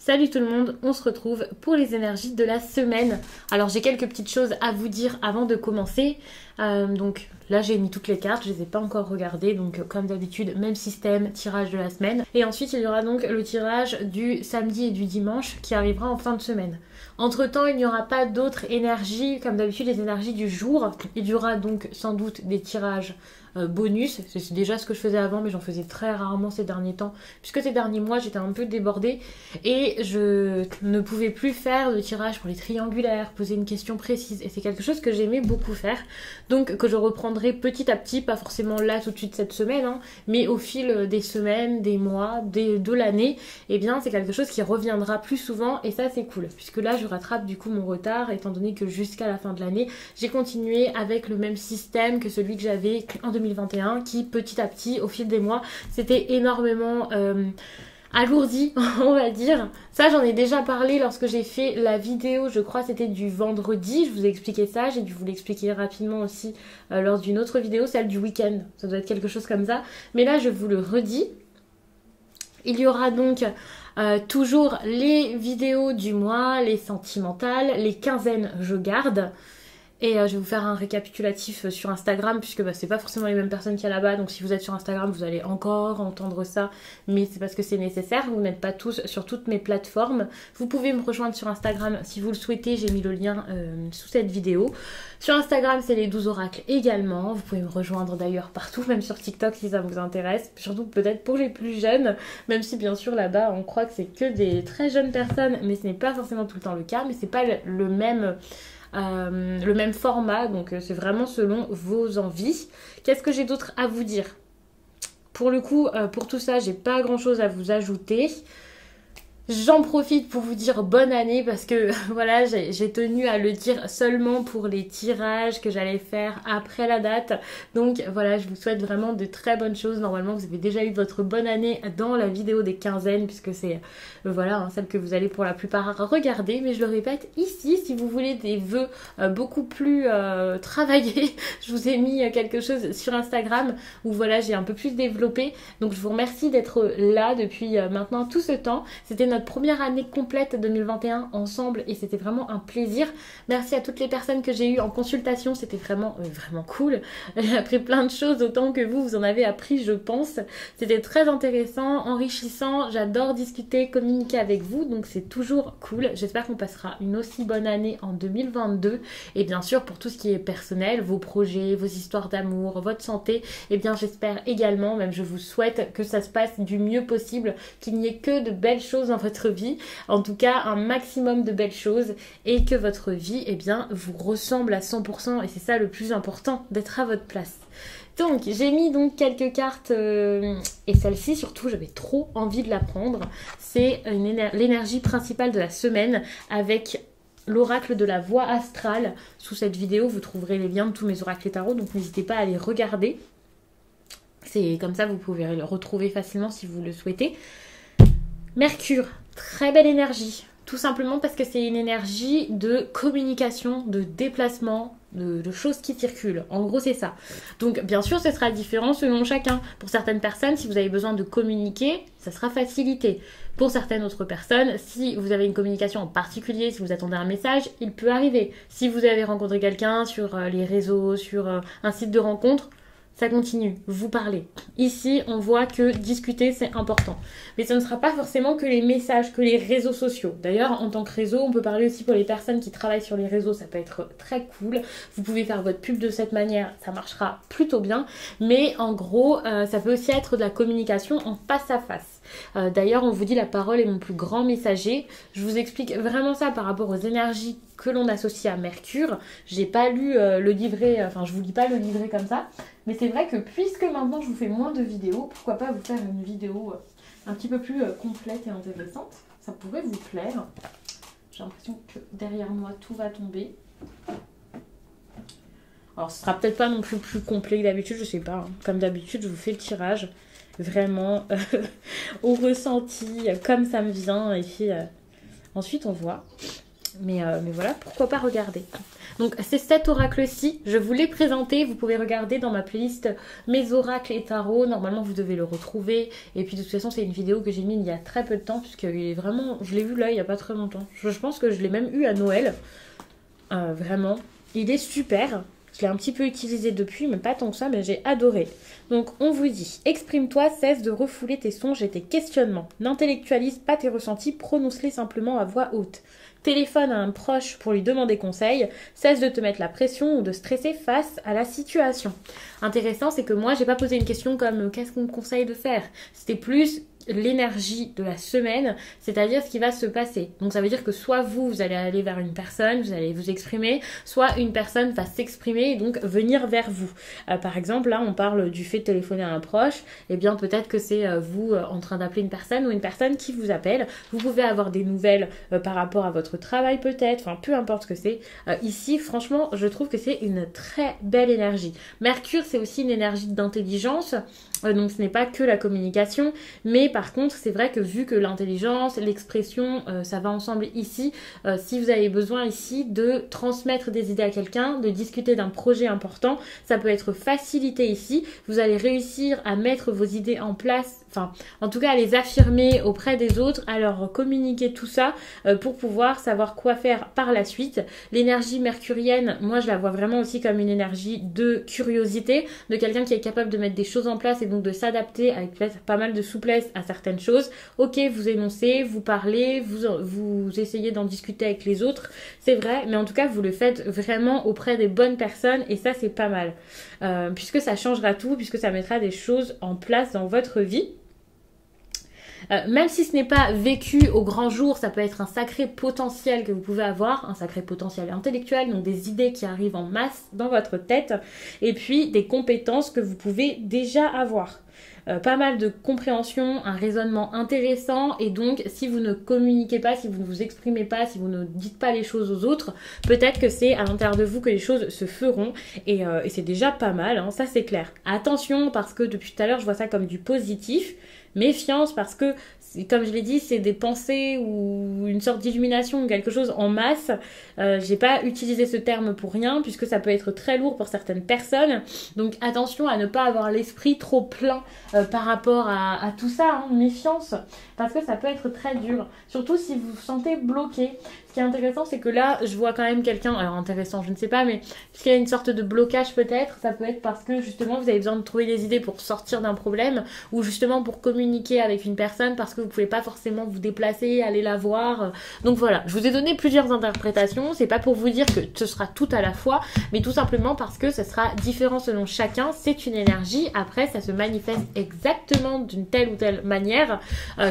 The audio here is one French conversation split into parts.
Salut tout le monde, on se retrouve pour les énergies de la semaine. Alors j'ai quelques petites choses à vous dire avant de commencer. Donc là j'ai mis toutes les cartes, je les ai pas encore regardées. Donc comme d'habitude, même système, tirage de la semaine. Et ensuite il y aura donc le tirage du samedi et du dimanche qui arrivera en fin de semaine. Entre temps il n'y aura pas d'autres énergies, comme d'habitude les énergies du jour. Il y aura donc sans doute des tirages bonus, c'est déjà ce que je faisais avant mais j'en faisais très rarement ces derniers temps puisque ces derniers mois j'étais un peu débordée et je ne pouvais plus faire de tirage pour les triangulaires, poser une question précise et c'est quelque chose que j'aimais beaucoup faire, donc que je reprendrai petit à petit, pas forcément là tout de suite cette semaine mais au fil des semaines, des mois, de l'année, et bien c'est quelque chose qui reviendra plus souvent et ça c'est cool puisque là je rattrape du coup mon retard étant donné que jusqu'à la fin de l'année j'ai continué avec le même système que celui que j'avais en 2021 qui petit à petit au fil des mois c'était énormément alourdi on va dire. Ça j'en ai déjà parlé lorsque j'ai fait la vidéo, je crois c'était du vendredi, je vous ai expliqué ça, j'ai dû vous l'expliquer rapidement aussi lors d'une autre vidéo, celle du week-end, ça doit être quelque chose comme ça, mais là je vous le redis. Il y aura donc toujours les vidéos du mois, les sentimentales, les quinzaines je garde. Et je vais vous faire un récapitulatif sur Instagram puisque c'est pas forcément les mêmes personnes qu'il y a là-bas. Donc si vous êtes sur Instagram, vous allez encore entendre ça. Mais c'est parce que c'est nécessaire. Vous n'êtes pas tous sur toutes mes plateformes. Vous pouvez me rejoindre sur Instagram si vous le souhaitez. J'ai mis le lien sous cette vidéo. Sur Instagram, c'est les 12 oracles également. Vous pouvez me rejoindre d'ailleurs partout, même sur TikTok si ça vous intéresse. Surtout peut-être pour les plus jeunes. Même si bien sûr là-bas, on croit que c'est que des très jeunes personnes. Mais ce n'est pas forcément tout le temps le cas. Mais c'est pas le même format, donc c'est vraiment selon vos envies. Qu'est-ce que j'ai d'autre à vous dire? Pour le coup, pour tout ça, j'ai pas grand chose à vous ajouter. J'en profite pour vous dire bonne année parce que voilà, j'ai tenu à le dire seulement pour les tirages que j'allais faire après la date. Donc voilà, je vous souhaite vraiment de très bonnes choses. Normalement, vous avez déjà eu votre bonne année dans la vidéo des quinzaines puisque c'est voilà, celle que vous allez pour la plupart regarder. Mais je le répète ici, si vous voulez des vœux beaucoup plus travaillés, je vous ai mis quelque chose sur Instagram où voilà, j'ai un peu plus développé. Donc je vous remercie d'être là depuis maintenant tout ce temps. C'était notre première année complète 2021 ensemble et c'était vraiment un plaisir. Merci à toutes les personnes que j'ai eues en consultation, c'était vraiment cool. J'ai appris plein de choses autant que vous en avez appris je pense. C'était très intéressant, enrichissant, j'adore discuter, communiquer avec vous donc c'est toujours cool. J'espère qu'on passera une aussi bonne année en 2022 et bien sûr pour tout ce qui est personnel, vos projets, vos histoires d'amour, votre santé, et bien j'espère également, même je vous souhaite que ça se passe du mieux possible, qu'il n'y ait que de belles choses dans votre vie, en tout cas un maximum de belles choses et que votre vie vous ressemble à 100% et c'est ça le plus important, d'être à votre place. Donc j'ai mis donc quelques cartes et celle-ci surtout j'avais trop envie de la prendre, c'est l'énergie principale de la semaine avec l'oracle de la voie astrale. Sous cette vidéo vous trouverez les liens de tous mes oracles et tarots donc n'hésitez pas à les regarder, c'est comme ça vous pouvez le retrouver facilement si vous le souhaitez. Mercure, très belle énergie, tout simplement parce que c'est une énergie de communication, de déplacement, de choses qui circulent. En gros, c'est ça. Donc, bien sûr, ce sera différent selon chacun. Pour certaines personnes, si vous avez besoin de communiquer, ça sera facilité. Pour certaines autres personnes, si vous avez une communication en particulier, si vous attendez un message, il peut arriver. Si vous avez rencontré quelqu'un sur les réseaux, sur un site de rencontre, ça continue, vous parlez. Ici, on voit que discuter, c'est important. Mais ce ne sera pas forcément que les messages, que les réseaux sociaux. D'ailleurs, en tant que réseau, on peut parler aussi pour les personnes qui travaillent sur les réseaux, ça peut être très cool. Vous pouvez faire votre pub de cette manière, ça marchera plutôt bien. Mais en gros, ça peut aussi être de la communication en face à face. D'ailleurs, on vous dit la parole est mon plus grand messager. Je vous explique vraiment ça par rapport aux énergies que l'on associe à Mercure. J'ai pas lu le livret, enfin je vous lis pas le livret comme ça. Mais c'est vrai que puisque maintenant je vous fais moins de vidéos, pourquoi pas vous faire une vidéo un petit peu plus complète et intéressante. Ça pourrait vous plaire. J'ai l'impression que derrière moi tout va tomber. Alors ce sera peut-être pas non plus complet que d'habitude, je sais pas. Comme d'habitude je vous fais le tirage vraiment au ressenti, comme ça me vient. Et puis ensuite on voit. Mais voilà, pourquoi pas regarder. Donc c'est cet oracle-ci, je vous l'ai présenté, vous pouvez regarder dans ma playlist mes oracles et tarot, normalement vous devez le retrouver. Et puis de toute façon c'est une vidéo que j'ai mise il y a très peu de temps, puisque vraiment, je l'ai vu là il n'y a pas très longtemps. Je pense que je l'ai même eu à Noël, vraiment. Il est super, je l'ai un petit peu utilisé depuis, mais pas tant que ça, mais j'ai adoré. Donc on vous dit, exprime-toi, cesse de refouler tes songes et tes questionnements. N'intellectualise pas tes ressentis, prononce-les simplement à voix haute. Téléphone à un proche pour lui demander conseil, cesse de te mettre la pression ou de stresser face à la situation. Intéressant, c'est que moi, j'ai pas posé une question comme qu'est-ce qu'on me conseille de faire. C'était plus l'énergie de la semaine, c'est-à-dire ce qui va se passer. Donc ça veut dire que soit vous allez aller vers une personne, vous allez vous exprimer, soit une personne va s'exprimer et donc venir vers vous. Par exemple, là, on parle du fait de téléphoner à un proche, et bien peut-être que c'est vous en train d'appeler une personne ou une personne qui vous appelle. Vous pouvez avoir des nouvelles par rapport à votre travail peut-être, enfin peu importe ce que c'est. Ici, franchement, je trouve que c'est une très belle énergie. Mercure, c'est aussi une énergie d'intelligence, donc ce n'est pas que la communication, mais par contre, c'est vrai que vu que l'intelligence, l'expression, ça va ensemble ici, si vous avez besoin ici de transmettre des idées à quelqu'un, de discuter d'un projet important, ça peut être facilité ici. Vous allez réussir à mettre vos idées en place, enfin, en tout cas à les affirmer auprès des autres, à leur communiquer tout ça pour pouvoir savoir quoi faire par la suite. L'énergie mercurienne, moi je la vois vraiment aussi comme une énergie de curiosité, de quelqu'un qui est capable de mettre des choses en place et donc de s'adapter avec peut-être pas mal de souplesse à certaines choses. Ok, vous énoncez, vous parlez, vous essayez d'en discuter avec les autres, c'est vrai, mais en tout cas vous le faites vraiment auprès des bonnes personnes et ça c'est pas mal, puisque ça changera tout, puisque ça mettra des choses en place dans votre vie. Même si ce n'est pas vécu au grand jour, ça peut être un sacré potentiel que vous pouvez avoir, un sacré potentiel intellectuel, donc des idées qui arrivent en masse dans votre tête, et puis des compétences que vous pouvez déjà avoir. Pas mal de compréhension, un raisonnement intéressant, et donc si vous ne communiquez pas, si vous ne vous exprimez pas, si vous ne dites pas les choses aux autres, peut-être que c'est à l'intérieur de vous que les choses se feront, et c'est déjà pas mal, hein, ça c'est clair. Attention, parce que depuis tout à l'heure je vois ça comme du positif. Méfiance, parce que, comme je l'ai dit, c'est des pensées ou une sorte d'illumination ou quelque chose en masse. J'ai pas utilisé ce terme pour rien, puisque ça peut être très lourd pour certaines personnes. Donc attention à ne pas avoir l'esprit trop plein par rapport à tout ça, hein. Méfiance, parce que ça peut être très dur. Surtout si vous vous sentez bloqué. Ce qui est intéressant, c'est que là, je vois quand même quelqu'un, alors intéressant, je ne sais pas, mais puisqu'il y a une sorte de blocage peut-être, ça peut être parce que justement vous avez besoin de trouver des idées pour sortir d'un problème, ou justement pour communiquer avec une personne parce que vous pouvez pas forcément vous déplacer, aller la voir. Donc voilà, je vous ai donné plusieurs interprétations, c'est pas pour vous dire que ce sera tout à la fois, mais tout simplement parce que ce sera différent selon chacun, c'est une énergie, après ça se manifeste exactement d'une telle ou telle manière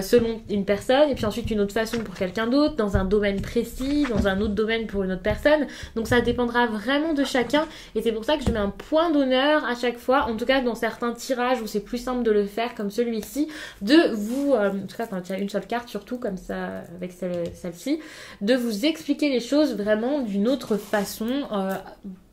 selon une personne, et puis ensuite une autre façon pour quelqu'un d'autre, dans un domaine précis, dans un autre domaine pour une autre personne. Donc ça dépendra vraiment de chacun, et c'est pour ça que je mets un point d'honneur à chaque fois, en tout cas dans certains tirages où c'est plus simple de le faire comme celui-ci, de vous, en tout cas quand il y a une seule carte surtout comme ça avec celle-ci, de vous expliquer les choses vraiment d'une autre façon,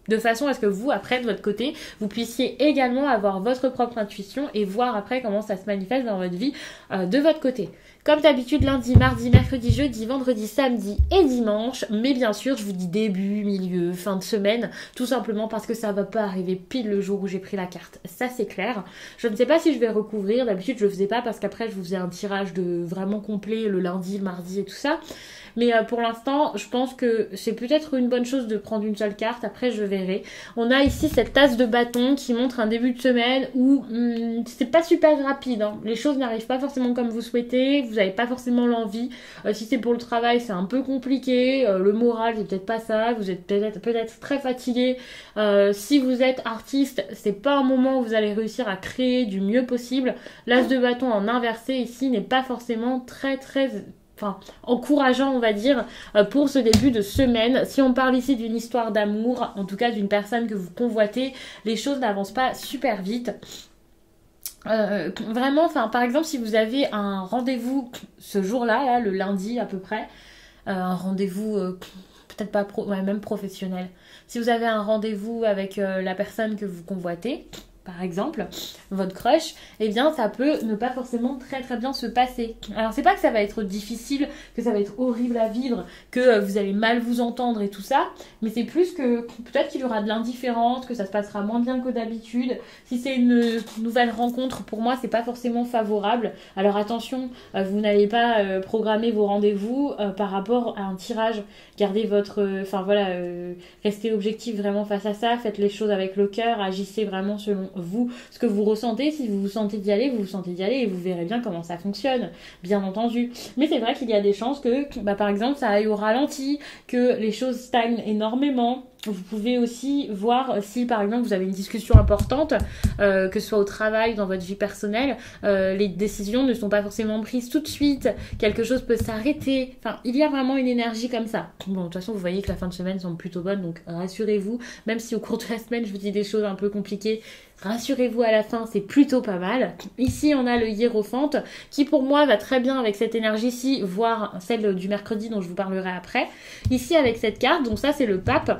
de façon à ce que vous, après, de votre côté, vous puissiez également avoir votre propre intuition et voir après comment ça se manifeste dans votre vie de votre côté. Comme d'habitude, lundi, mardi, mercredi, jeudi, vendredi, samedi et dimanche. Mais bien sûr, je vous dis début, milieu, fin de semaine. Tout simplement parce que ça va pas arriver pile le jour où j'ai pris la carte. Ça, c'est clair. Je ne sais pas si je vais recouvrir. D'habitude, je le faisais pas parce qu'après, je vous faisais un tirage de vraiment complet le lundi, le mardi et tout ça. Mais pour l'instant, je pense que c'est peut-être une bonne chose de prendre une seule carte. Après, je verrai. On a ici cette tasse de bâton qui montre un début de semaine où c'est pas super rapide, hein. Les choses n'arrivent pas forcément comme vous souhaitez. Vous n'avez pas forcément l'envie. Si c'est pour le travail, c'est un peu compliqué. Le moral, c'est peut-être pas ça. Vous êtes peut-être très fatigué. Si vous êtes artiste, c'est pas un moment où vous allez réussir à créer du mieux possible. L'as de bâton en inversé ici n'est pas forcément très encourageant, on va dire, pour ce début de semaine. Si on parle ici d'une histoire d'amour, en tout cas d'une personne que vous convoitez, les choses n'avancent pas super vite. Vraiment, enfin, par exemple, si vous avez un rendez-vous ce jour-là, là, le lundi à peu près, un rendez-vous peut-être pas même professionnel. Si vous avez un rendez-vous avec la personne que vous convoitez, par exemple, votre crush, eh bien ça peut ne pas forcément très très bien se passer. Alors c'est pas que ça va être difficile, que ça va être horrible à vivre, que vous allez mal vous entendre et tout ça, mais c'est plus que peut-être qu'il y aura de l'indifférence, que ça se passera moins bien que d'habitude. Si c'est une nouvelle rencontre, pour moi c'est pas forcément favorable. Alors attention, vous n'allez pas programmer vos rendez-vous par rapport à un tirage. Gardez votre... restez objectif vraiment face à ça, faites les choses avec le cœur, agissez vraiment selon vous, ce que vous ressentez. Si vous vous sentez d'y aller, vous vous sentez d'y aller et vous verrez bien comment ça fonctionne, bien entendu. Mais c'est vrai qu'il y a des chances que, par exemple, ça aille au ralenti, que les choses stagnent énormément. Vous pouvez aussi voir si par exemple vous avez une discussion importante, que ce soit au travail, dans votre vie personnelle, les décisions ne sont pas forcément prises tout de suite, quelque chose peut s'arrêter, enfin il y a vraiment une énergie comme ça. Bon, de toute façon vous voyez que la fin de semaine semble plutôt bonne, donc rassurez-vous, même si au cours de la semaine je vous dis des choses un peu compliquées, rassurez-vous, à la fin c'est plutôt pas mal. Ici on a le hiérophante qui pour moi va très bien avec cette énergie-ci, voire celle du mercredi dont je vous parlerai après. Ici avec cette carte, donc ça c'est le pape.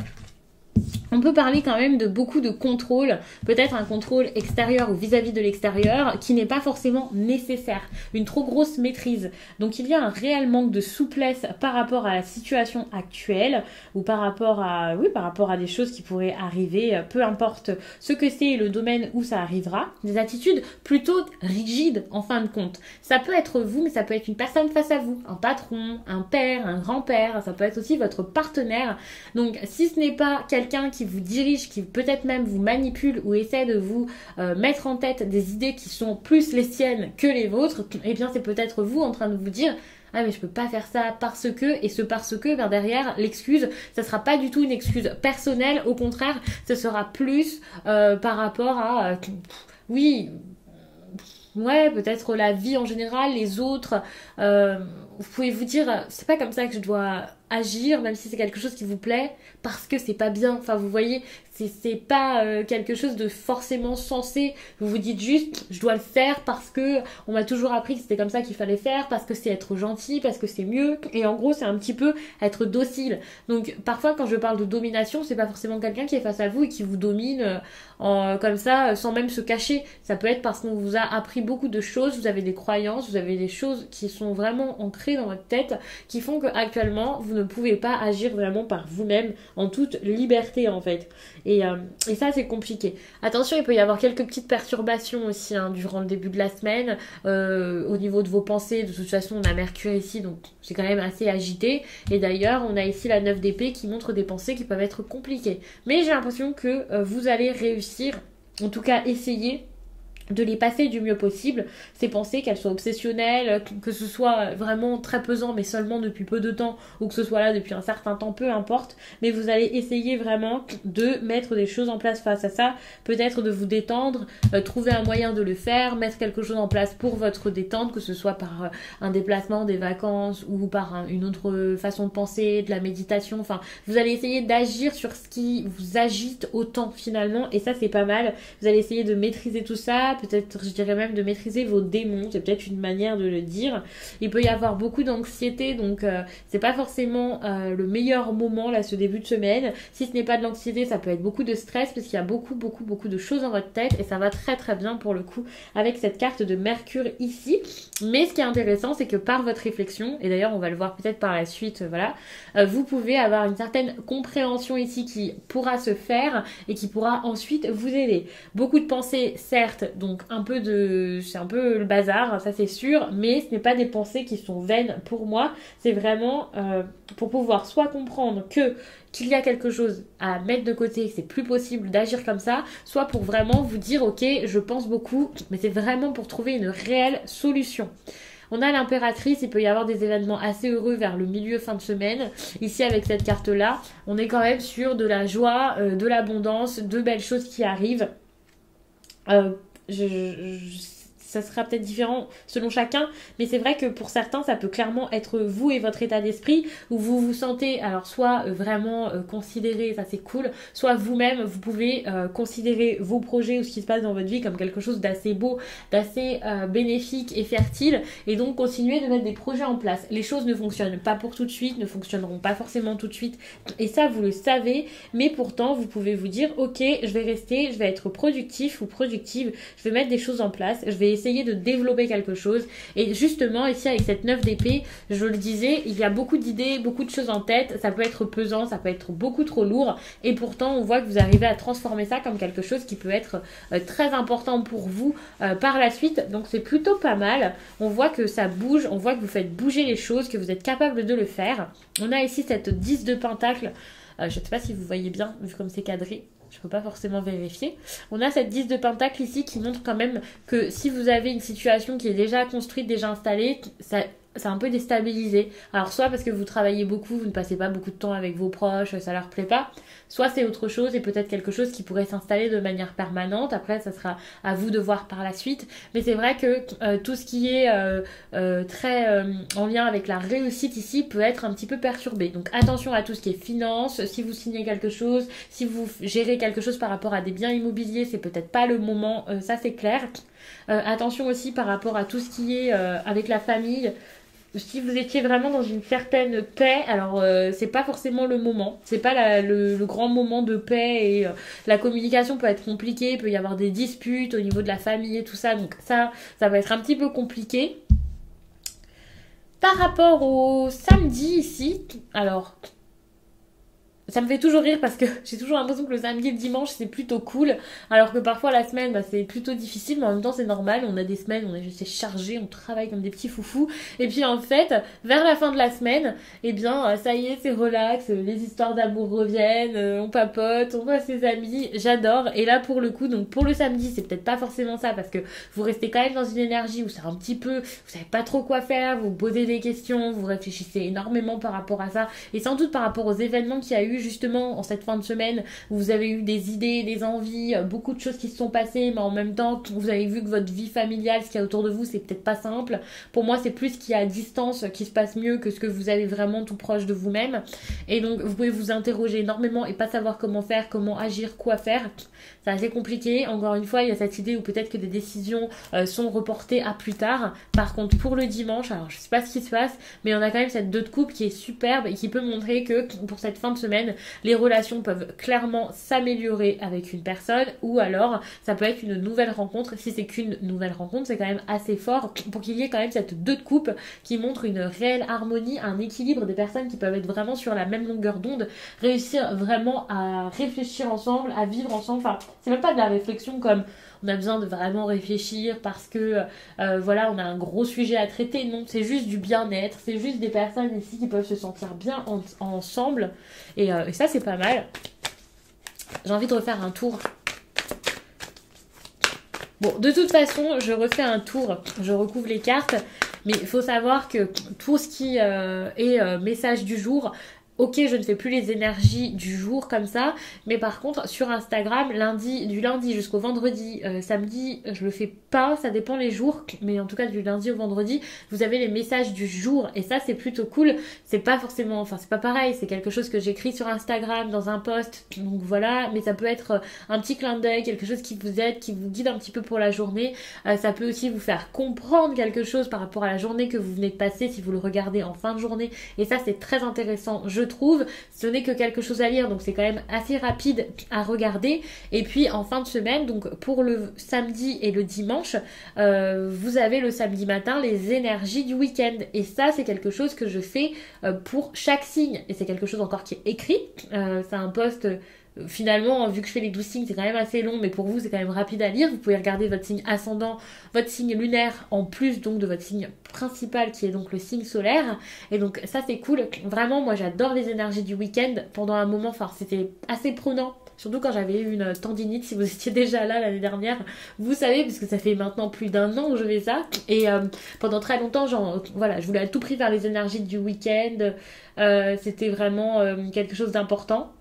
On peut parler quand même de beaucoup de contrôle, peut-être un contrôle extérieur ou vis-à-vis de l'extérieur qui n'est pas forcément nécessaire, une trop grosse maîtrise. Donc il y a un réel manque de souplesse par rapport à la situation actuelle ou par rapport à des choses qui pourraient arriver, peu importe ce que c'est et le domaine où ça arrivera. Des attitudes plutôt rigides en fin de compte. Ça peut être vous, mais ça peut être une personne face à vous, un patron, un père, un grand-père, ça peut être aussi votre partenaire. Donc si ce n'est pas quelqu'un qui vous dirige, qui peut-être même vous manipule ou essaie de vous mettre en tête des idées qui sont plus les siennes que les vôtres, eh bien c'est peut-être vous en train de vous dire « Ah mais je peux pas faire ça parce que » et ce parce que, vers derrière, l'excuse, ça sera pas du tout une excuse personnelle, au contraire, ce sera plus par rapport à oui, ouais, peut-être la vie en général, les autres, vous pouvez vous dire « C'est pas comme ça que je dois agir, même si c'est quelque chose qui vous plaît, parce que c'est pas bien. » Enfin, vous voyez, c'est pas quelque chose de forcément sensé. Vous vous dites juste, je dois le faire parce que on m'a toujours appris que c'était comme ça qu'il fallait faire, parce que c'est être gentil, parce que c'est mieux. Et en gros, c'est un petit peu être docile. Donc, parfois, quand je parle de domination, c'est pas forcément quelqu'un qui est face à vous et qui vous domine comme ça, sans même se cacher. Ça peut être parce qu'on vous a appris beaucoup de choses, vous avez des croyances, vous avez des choses qui sont vraiment ancrées dans votre tête, qui font que actuellement vous ne pouvez pas agir vraiment par vous-même en toute liberté en fait. Et ça c'est compliqué. Attention, il peut y avoir quelques petites perturbations aussi durant le début de la semaine au niveau de vos pensées. De toute façon on a Mercure ici, donc c'est quand même assez agité. Et d'ailleurs on a ici la 9 d'épée qui montre des pensées qui peuvent être compliquées. Mais j'ai l'impression que vous allez réussir, en tout cas essayer de les passer du mieux possible, ces pensées, qu'elles soient obsessionnelles, que ce soit vraiment très pesant mais seulement depuis peu de temps, ou que ce soit là depuis un certain temps, peu importe, mais vous allez essayer vraiment de mettre des choses en place face à ça, peut-être de vous détendre, trouver un moyen de le faire, mettre quelque chose en place pour votre détente, que ce soit par un déplacement, des vacances, ou par une autre façon de penser, de la méditation, enfin, vous allez essayer d'agir sur ce qui vous agite autant finalement, et ça c'est pas mal. Vous allez essayer de maîtriser tout ça, peut-être je dirais même de maîtriser vos démons, c'est peut-être une manière de le dire. Il peut y avoir beaucoup d'anxiété, donc c'est pas forcément le meilleur moment là ce début de semaine. Si ce n'est pas de l'anxiété, ça peut être beaucoup de stress parce qu'il y a beaucoup de choses dans votre tête et ça va très très bien pour le coup avec cette carte de Mercure ici. Mais ce qui est intéressant, c'est que par votre réflexion, et d'ailleurs on va le voir peut-être par la suite, vous pouvez avoir une certaine compréhension ici qui pourra se faire et qui pourra ensuite vous aider. Beaucoup de pensées, certes, donc c'est un peu le bazar, ça c'est sûr, mais ce n'est pas des pensées qui sont vaines pour moi, c'est vraiment pour pouvoir soit comprendre qu'il y a quelque chose à mettre de côté, que c'est plus possible d'agir comme ça, soit pour vraiment vous dire ok, je pense beaucoup, mais c'est vraiment pour trouver une réelle solution. On a l'impératrice, il peut y avoir des événements assez heureux vers le milieu fin de semaine. Ici avec cette carte là, on est quand même sur de la joie, de l'abondance, de belles choses qui arrivent. ça sera peut-être différent selon chacun, mais c'est vrai que pour certains, ça peut clairement être vous et votre état d'esprit, où vous vous sentez, alors soit vraiment considéré, ça c'est cool, soit vous-même, vous pouvez considérer vos projets ou ce qui se passe dans votre vie comme quelque chose d'assez beau, d'assez bénéfique et fertile, et donc continuer de mettre des projets en place. Les choses ne fonctionnent pas pour tout de suite, ne fonctionneront pas forcément tout de suite, et ça vous le savez, mais pourtant vous pouvez vous dire, ok, je vais rester, je vais être productif ou productive, je vais mettre des choses en place, je vais essayer de développer quelque chose, et justement ici avec cette 9 d'épée, je le disais, il y a beaucoup d'idées, beaucoup de choses en tête, ça peut être pesant, ça peut être beaucoup trop lourd, et pourtant on voit que vous arrivez à transformer ça comme quelque chose qui peut être très important pour vous par la suite, donc c'est plutôt pas mal. On voit que ça bouge, on voit que vous faites bouger les choses, que vous êtes capable de le faire. On a ici cette 10 de pentacle, je ne sais pas si vous voyez bien, vu comme c'est cadré, je ne peux pas forcément vérifier. On a cette 10 de pentacle ici qui montre quand même que si vous avez une situation qui est déjà construite, déjà installée, c'est un peu déstabilisé. Alors soit parce que vous travaillez beaucoup, vous ne passez pas beaucoup de temps avec vos proches, ça leur plaît pas, soit c'est autre chose et peut-être quelque chose qui pourrait s'installer de manière permanente. Après ça sera à vous de voir par la suite, mais c'est vrai que tout ce qui est très en lien avec la réussite ici peut être un petit peu perturbé. Donc attention à tout ce qui est finance, si vous signez quelque chose, si vous gérez quelque chose par rapport à des biens immobiliers, c'est peut-être pas le moment, ça c'est clair. Attention aussi par rapport à tout ce qui est avec la famille. Si vous étiez vraiment dans une certaine paix, alors c'est pas forcément le moment, c'est pas le grand moment de paix, et la communication peut être compliquée, il peut y avoir des disputes au niveau de la famille et tout ça, donc ça va être un petit peu compliqué. Par rapport au samedi ici, alors ça me fait toujours rire parce que j'ai toujours l'impression que le samedi et le dimanche c'est plutôt cool, alors que parfois la semaine c'est plutôt difficile, mais en même temps c'est normal, on a des semaines où on est juste chargé, on travaille comme des petits foufous, et puis en fait vers la fin de la semaine, eh bien ça y est, c'est relax, les histoires d'amour reviennent, on papote, on voit ses amis, j'adore. Et là pour le coup, donc pour le samedi c'est peut-être pas forcément ça, parce que vous restez quand même dans une énergie où c'est un petit peu, vous savez pas trop quoi faire, vous posez des questions, vous réfléchissez énormément par rapport à ça, et sans doute par rapport aux événements qu'il y a eu justement en cette fin de semaine, où vous avez eu des idées, des envies, beaucoup de choses qui se sont passées, mais en même temps vous avez vu que votre vie familiale, ce qu'il y a autour de vous, c'est peut-être pas simple. Pour moi c'est plus ce qui est à distance qui se passe mieux que ce que vous avez vraiment tout proche de vous-même, et donc vous pouvez vous interroger énormément et pas savoir comment faire, comment agir, quoi faire. C'est assez compliqué. Encore une fois, il y a cette idée où peut-être que des décisions sont reportées à plus tard. Par contre pour le dimanche, alors je sais pas ce qui se passe, mais on a quand même cette 2 de coupe qui est superbe et qui peut montrer que pour cette fin de semaine, les relations peuvent clairement s'améliorer avec une personne, ou alors ça peut être une nouvelle rencontre. Si c'est qu'une nouvelle rencontre, c'est quand même assez fort pour qu'il y ait quand même cette 2 de coupe qui montre une réelle harmonie, un équilibre des personnes qui peuvent être vraiment sur la même longueur d'onde, réussir vraiment à réfléchir ensemble, à vivre ensemble. Enfin, c'est même pas de la réflexion comme on a besoin de vraiment réfléchir parce que voilà, on a un gros sujet à traiter. Non, c'est juste du bien-être, c'est juste des personnes ici qui peuvent se sentir bien ensemble, et ça c'est pas mal. J'ai envie de refaire un tour. Bon, de toute façon, je refais un tour, je recouvre les cartes, mais il faut savoir que tout ce qui est message du jour, ok, je ne fais plus les énergies du jour comme ça, mais par contre sur Instagram, du lundi jusqu'au vendredi, samedi je le fais pas, ça dépend les jours, mais en tout cas du lundi au vendredi, vous avez les messages du jour, et ça c'est plutôt cool. C'est pas forcément, enfin c'est pas pareil, c'est quelque chose que j'écris sur Instagram dans un post, donc voilà, mais ça peut être un petit clin d'œil, quelque chose qui vous aide, qui vous guide un petit peu pour la journée. Ça peut aussi vous faire comprendre quelque chose par rapport à la journée que vous venez de passer si vous le regardez en fin de journée, et ça c'est très intéressant, je trouve. Ce n'est que quelque chose à lire, donc c'est quand même assez rapide à regarder. Et puis en fin de semaine, donc pour le samedi et le dimanche, vous avez le samedi matin les énergies du week-end, et ça c'est quelque chose que je fais pour chaque signe, et c'est quelque chose encore qui est écrit. C'est un post finalement, vu que je fais les 12 signes, c'est quand même assez long, mais pour vous c'est quand même rapide à lire. Vous pouvez regarder votre signe ascendant, votre signe lunaire, en plus donc de votre signe principal qui est donc le signe solaire, et donc ça c'est cool. Vraiment moi j'adore les énergies du week-end. Pendant un moment, enfin c'était assez prenant, surtout quand j'avais eu une tendinite. Si vous étiez déjà là l'année dernière, vous savez, parce que ça fait maintenant plus d'1 an que je fais ça, et pendant très longtemps voilà, je voulais à tout prix faire les énergies du week-end. C'était vraiment quelque chose d'important.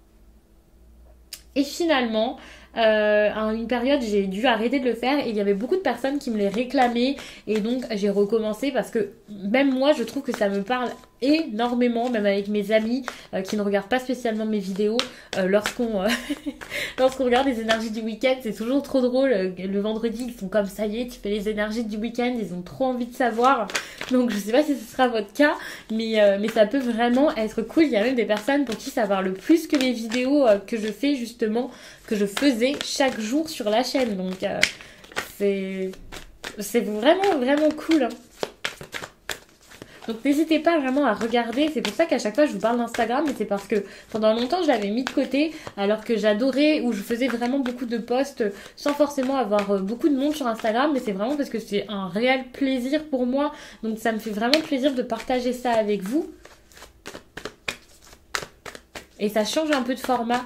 Et finalement, À une période, j'ai dû arrêter de le faire et il y avait beaucoup de personnes qui me les réclamaient et donc j'ai recommencé parce que même moi, je trouve que ça me parle énormément, même avec mes amis qui ne regardent pas spécialement mes vidéos. Lorsqu'on lorsqu'on regarde les énergies du week-end, c'est toujours trop drôle. Le vendredi, ils sont comme ça y est, tu fais les énergies du week-end, ils ont trop envie de savoir. Donc je sais pas si ce sera votre cas, mais ça peut vraiment être cool. Il y a même des personnes pour qui ça parle plus que les vidéos que je fais justement, que je faisais chaque jour sur la chaîne. Donc c'est vraiment vraiment cool, hein. Donc n'hésitez pas vraiment à regarder, c'est pour ça qu'à chaque fois je vous parle d'Instagram, mais c'est parce que pendant longtemps je l'avais mis de côté alors que j'adorais, où je faisais vraiment beaucoup de posts sans forcément avoir beaucoup de monde sur Instagram, mais c'est vraiment parce que c'est un réel plaisir pour moi, donc ça me fait vraiment plaisir de partager ça avec vous. Et ça change un peu de format.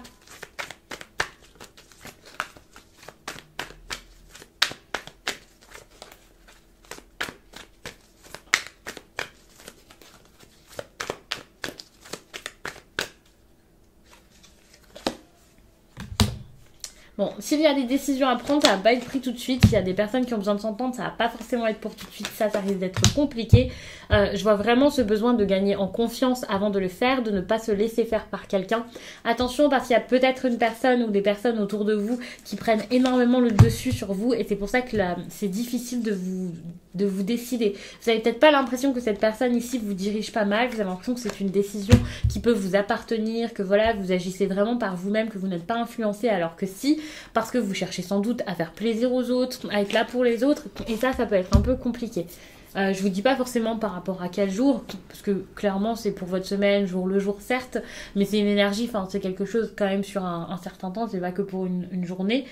Bon, s'il y a des décisions à prendre, ça va pas être pris tout de suite. S'il y a des personnes qui ont besoin de s'entendre, ça va pas forcément être pour tout de suite. Ça risque d'être compliqué. Je vois vraiment ce besoin de gagner en confiance avant de le faire, de ne pas se laisser faire par quelqu'un. Attention, parce qu'il y a peut-être une personne ou des personnes autour de vous qui prennent énormément le dessus sur vous. Et c'est pour ça que c'est difficile de vous décider. Vous avez peut-être pas l'impression que cette personne ici vous dirige pas mal. Vous avez l'impression que c'est une décision qui peut vous appartenir, que voilà, vous agissez vraiment par vous-même, que vous n'êtes pas influencé, alors que si, parce que vous cherchez sans doute à faire plaisir aux autres, à être là pour les autres, et ça peut être un peu compliqué. Je vous dis pas forcément par rapport à quel jour, parce que clairement c'est pour votre semaine, jour le jour certes, mais c'est une énergie, enfin c'est quelque chose quand même sur un certain temps, c'est pas que pour une journée,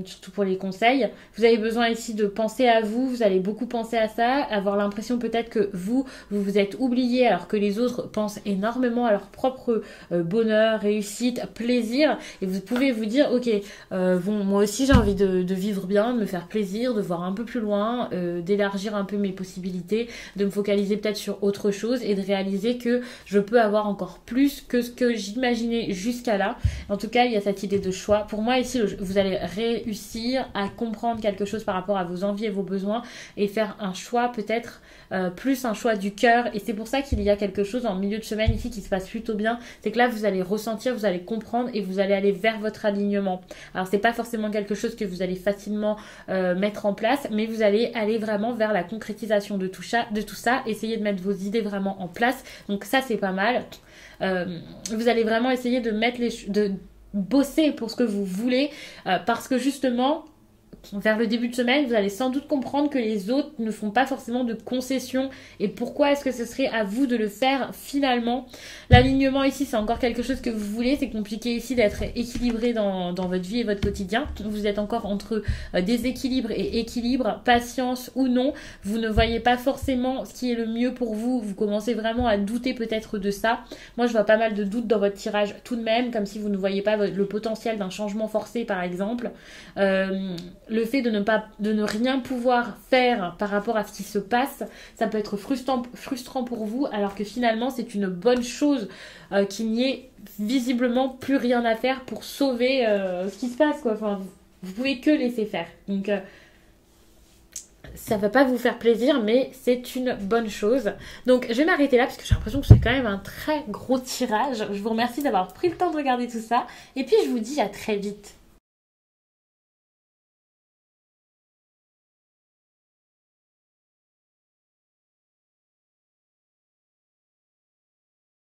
surtout pour les conseils. Vous avez besoin ici de penser à vous, vous allez beaucoup penser à ça, avoir l'impression peut-être que vous vous êtes oublié alors que les autres pensent énormément à leur propre bonheur, réussite, plaisir, et vous pouvez vous dire ok, bon moi aussi j'ai envie de vivre bien, de me faire plaisir, de voir un peu plus loin, d'élargir un peu mes possibilités, de me focaliser peut-être sur autre chose et de réaliser que je peux avoir encore plus que ce que j'imaginais jusqu'à là. En tout cas, il y a cette idée de choix. Pour moi, ici, vous allez réussir à comprendre quelque chose par rapport à vos envies et vos besoins et faire un choix peut-être plus un choix du cœur. Et c'est pour ça qu'il y a quelque chose en milieu de semaine ici qui se passe plutôt bien. C'est que là, vous allez ressentir, vous allez comprendre et vous allez aller vers votre alignement. Alors, c'est pas forcément quelque chose que vous allez facilement mettre en place, mais vous allez aller vraiment vers la concrétisation de tout ça, essayer de mettre vos idées vraiment en place. Donc ça, c'est pas mal. Vous allez vraiment essayer de de bosser pour ce que vous voulez, parce que justement, vers le début de semaine, vous allez sans doute comprendre que les autres ne font pas forcément de concessions. Et pourquoi est-ce que ce serait à vous de le faire finalement? L'alignement ici, c'est encore quelque chose que vous voulez. C'est compliqué ici d'être équilibré dans votre vie et votre quotidien. Vous êtes encore entre déséquilibre et équilibre, patience ou non. Vous ne voyez pas forcément ce qui est le mieux pour vous. Vous commencez vraiment à douter peut-être de ça. Moi, je vois pas mal de doutes dans votre tirage tout de même, comme si vous ne voyez pas le potentiel d'un changement forcé, par exemple. Le fait de ne rien pouvoir faire par rapport à ce qui se passe, ça peut être frustrant pour vous, alors que finalement c'est une bonne chose qu'il n'y ait visiblement plus rien à faire pour sauver ce qui se passe, quoi. Enfin, vous pouvez que laisser faire. Donc ça va pas vous faire plaisir, mais c'est une bonne chose. Donc je vais m'arrêter là parce que j'ai l'impression que c'est quand même un très gros tirage. Je vous remercie d'avoir pris le temps de regarder tout ça et puis je vous dis à très vite.